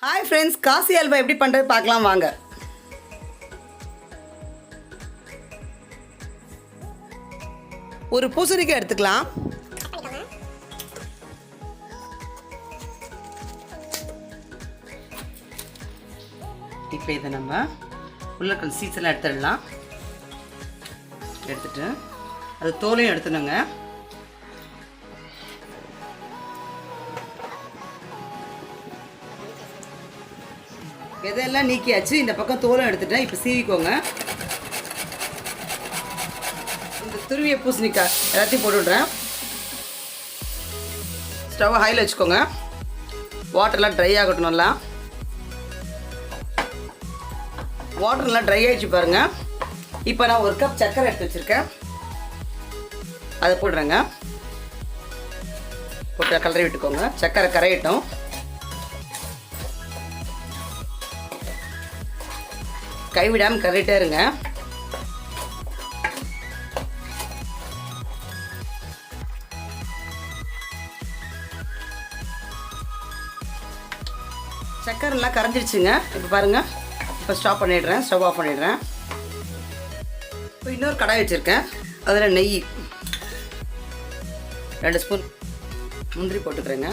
Hi friends, Kashi halwa எப்படி பண்ணுறது பார்க்கலாம் வாங்க. ஒரு பூசணிக்காய் எடுத்துக்கலாம். இப்போ இதை நம்ம உருளைக்கிழங்கு சீசெல்லாம் எடுத்துடலாம். எடுத்துட்டு அது தோலையும் எடுத்துடுங்க. இதெல்லாம் நீக்கியாச்சு. இந்த பக்கம் தோலும் எடுத்துட்டேன். இப்போ சீவிக்கோங்க. இந்த துருவிய பூசணிக்காய் எல்லாத்தையும் போட்டுவிட்றேன். ஸ்டவ்வை ஹையில் வச்சுக்கோங்க. வாட்டர்லாம் ட்ரை ஆகட்டும். நல்லா வாட்டர்லாம் ட்ரை ஆகிடுச்சு பாருங்கள். இப்போ நான் ஒரு கப் சர்க்கரை எடுத்து வச்சுருக்கேன். அதை போடுறேங்க. போட்டு கலரி விட்டுக்கோங்க. சர்க்கரை கரையட்டும். கைவிடாமல் கரையிட்டே இருங்க. சர்க்கரைலாம் கரைஞ்சிருச்சுங்க. இப்போ பாருங்கள். இப்போ ஸ்டாப் பண்ணிடுறேன். ஸ்டவ் ஆஃப் பண்ணிடுறேன். இப்போ இன்னொரு கடாய் வச்சுருக்கேன். அதில் நெய் 2 ஸ்பூன் முந்திரி போட்டுக்கிறேங்க.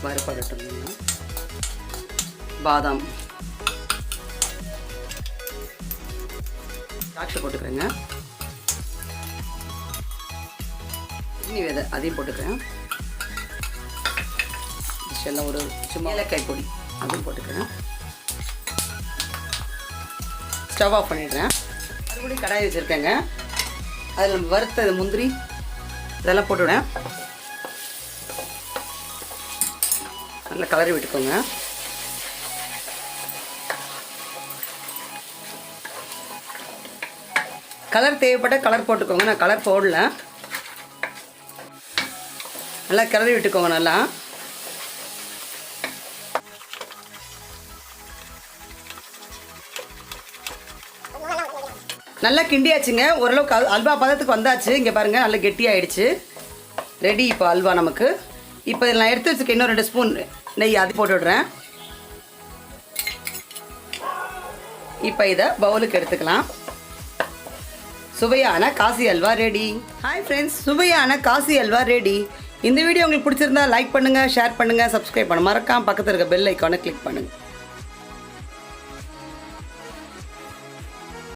வறுப்படட்டும். பாதாம், திராட்சை போட்டுக்கிறேங்க. இனி விதை அதையும் போட்டுக்கிறேன். எல்லாம் ஒரு சும்மா ஏலக்காய் பொடி அதுவும் போட்டுக்கிறேன். ஸ்டவ் ஆஃப் பண்ணிடுறேன். மறுபடியும் கடாய் வச்சுருக்கேங்க. அதில் வறுத்த முந்திரி இதெல்லாம் போட்டுவிடேன். நல்லா கலரி விட்டுக்கோங்க. கலர் தேவைப்பட்ட கலர் போட்டுக்கோங்க. நான் கலர் போடல. நல்லா கிளறி விட்டுக்கோங்க. நல்லா கிண்டியாச்சுங்க. ஓரளவுக்கு அல்வா பதத்துக்கு வந்தாச்சு. இங்கே பாருங்கள், நல்லா கெட்டியாகிடுச்சு. ரெடி இப்போ அல்வா நமக்கு. இப்போ இதில் நான் எடுத்து வச்சுருக்கேன் இன்னும் 2 ஸ்பூன் நெய் அது போட்டு விடுறேன். இப்போ இதை பவுலுக்கு எடுத்துக்கலாம். சுவையான காசி அல்வா ரெடி. ஹாய் ஃப்ரெண்ட்ஸ், சுவையான காசி அல்வா ரெடி. இந்த வீடியோ உங்களுக்கு பிடிச்சிருந்தா லைக் பண்ணுங்கள், ஷேர் பண்ணுங்கள், சப்ஸ்கிரைப் பண்ணுங்கள். மறக்காம பக்கத்தில் இருக்க பெல் ஐக்கானை கிளிக் பண்ணுங்கள்.